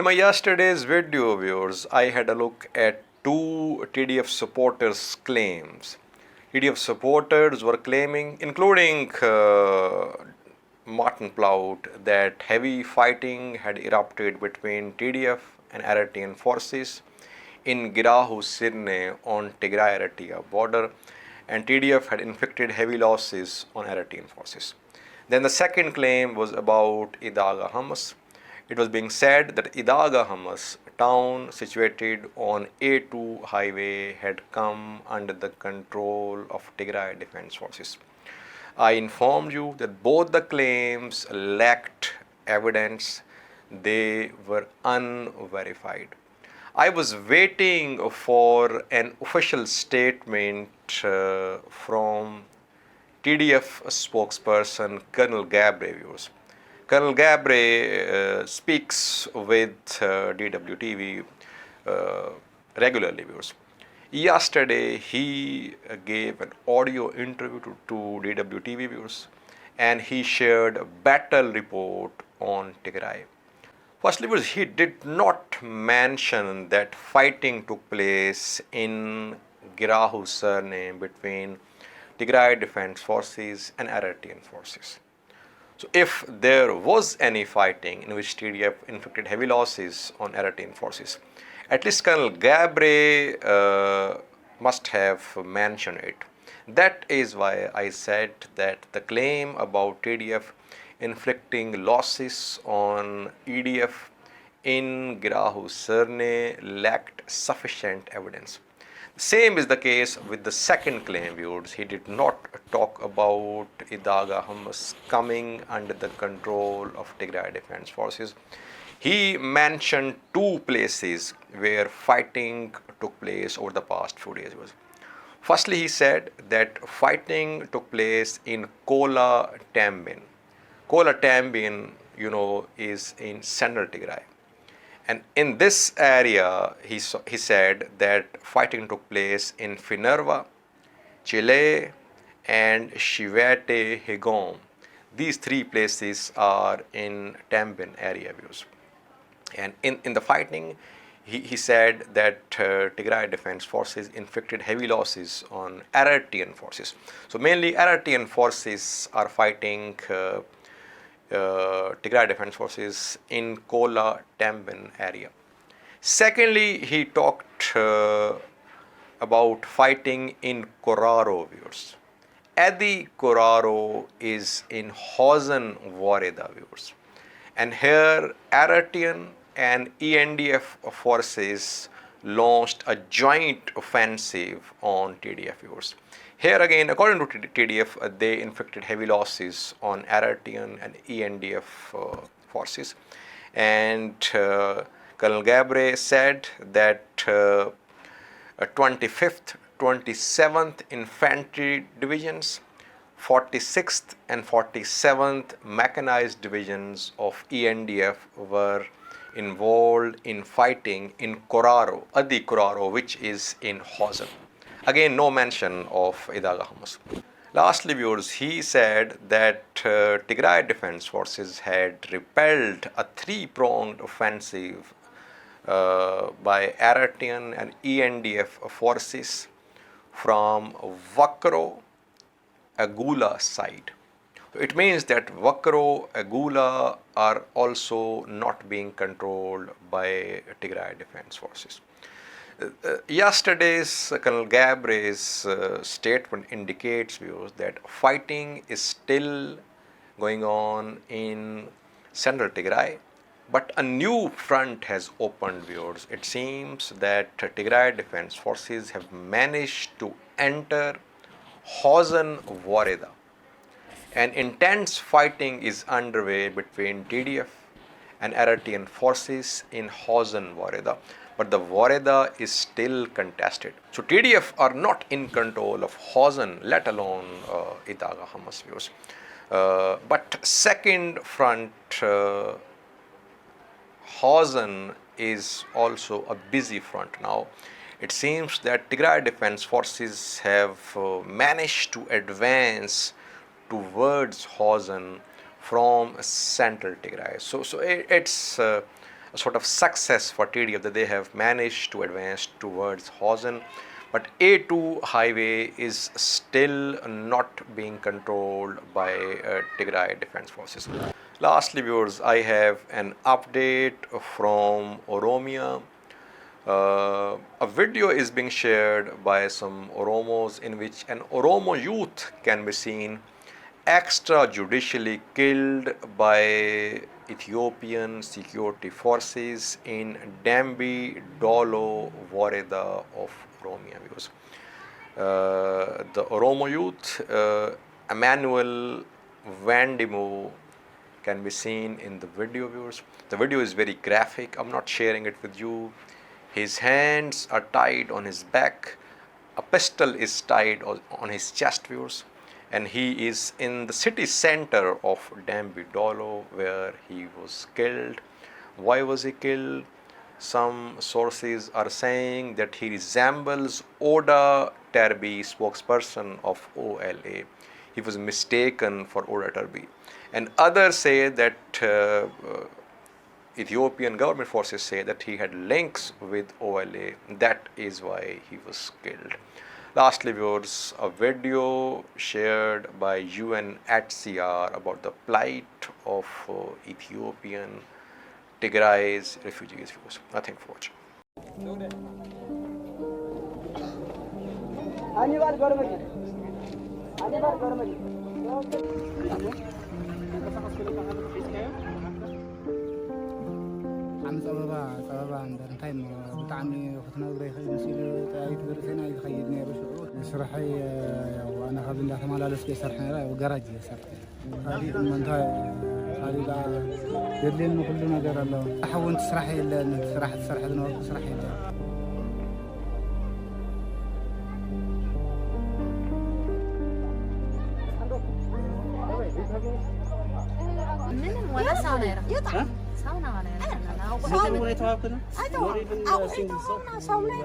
my yesterday's video, viewers, I had a look at two TDF supporters' claims. TDF supporters were claiming, including Martin Plaut, that heavy fighting had erupted between TDF and Eritrean forces in Girahu Sirne on Tigray-Eritrea border, and TDF had inflicted heavy losses on Eritrean forces. Then the second claim was about Idaga Hamas. It was being said that Idaga Hamas, town situated on A2 highway, had come under the control of Tigray Defense Forces. I informed you that both the claims lacked evidence, they were unverified. I was waiting for an official statement from TDF spokesperson Colonel Gabre. Colonel Gabre speaks with DWTV regularly. Yesterday, he gave an audio interview to DWTV viewers, and he shared a battle report on Tigray. Firstly, he did not mention that fighting took place in Girahu Sirne between Tigray Defense Forces and Eritrean forces. So if there was any fighting in which TDF inflicted heavy losses on Eritrean forces, at least Colonel Gabre must have mentioned it. That is why I said that the claim about TDF inflicting losses on EDF in Girahu Sirne lacked sufficient evidence. Same is the case with the second claim, viewers. He did not talk about Idaga Hamas coming under the control of Tigray Defense Forces. He mentioned two places where fighting took place over the past few days. Firstly, he said that fighting took place in Kola Tambin. Kola Tambin, is in central Tigray. And in this area, he said that fighting took place in Finerva, Chile, and Shivete Hegom. These three places are in Tambin area views. And in the fighting, he said that Tigray Defense Forces inflicted heavy losses on Eritrean forces. So mainly Eritrean forces are fighting Tigray Defense Forces in Kola Tambin area. Secondly, he talked about fighting in Qeraro viewers. Adi Qeraro is in Hawzen woreda viewers. And here Eritrean and EDNF forces launched a joint offensive on TDF viewers. Here again, according to TDF, they inflicted heavy losses on Eritrean and EDNF forces. And Colonel Gabre said that 25th, 27th Infantry Divisions, 46th and 47th Mechanized Divisions of EDNF were involved in fighting in Qeraro, Adi Qeraro, which is in Hawzen. Again, no mention of Idaga Hamas. Lastly, viewers, he said that Tigray Defense Forces had repelled a three-pronged offensive by Eritrean and EDNF forces from Wakro, Agula side. It means that Wakro, Agula are also not being controlled by Tigray Defense Forces. Yesterday's Colonel Gabre's statement indicates, viewers, that fighting is still going on in central Tigray, but a new front has opened, viewers. It seems that Tigray Defense Forces have managed to enter Hawzen woreda. And intense fighting is underway between TDF and Eritrean forces in Hawzen woreda. But the woreda is still contested. So TDF are not in control of Hawzen, let alone Idaga Hamas views. But second front, Hawzen is also a busy front now. It seems that Tigray Defense Forces have managed to advance towards Hawzen from central Tigray. So it's a sort of success for TDF that they have managed to advance towards Hawzen. But A2 highway is still not being controlled by Tigray Defense Forces. Lastly, viewers, I have an update from Oromia. A video is being shared by some Oromos in which an Oromo youth can be seen extrajudicially killed by Ethiopian security forces in Dambi Dolo woreda of Oromia. Viewers. The Oromo youth, Emmanuel Vandimo, can be seen in the video, viewers. The video is very graphic. I'm not sharing it with you. His hands are tied on his back. A pistol is tied on his chest, viewers. And he is in the city center of Dambi Dolo where he was killed. Why was he killed? Some sources are saying that he resembles Adi Qeraro, spokesperson of OLA. He was mistaken for Adi Qeraro. And others say that Ethiopian government forces say that he had links with OLA. That is why he was killed. Lastly, viewers, a video shared by UNHCR about the plight of Ethiopian Tigray's refugees. Viewers, nothing for watching. عم صبابا عندنا تايم بتعمي ختنا بريخ نسيل تايت برسنا يخيد نيرو شو سرحي وانا خذ الله ما لا لسكي سرحنا وجراج سرح هذه من تاي هذه لا يدلين كل نجار الله حاول تسرحي الا تسرح تسرح نور تسرحي من ولا ساونا يطلع ساونا ولا ساونا ولا يتوافقنا؟ أيوة ساونا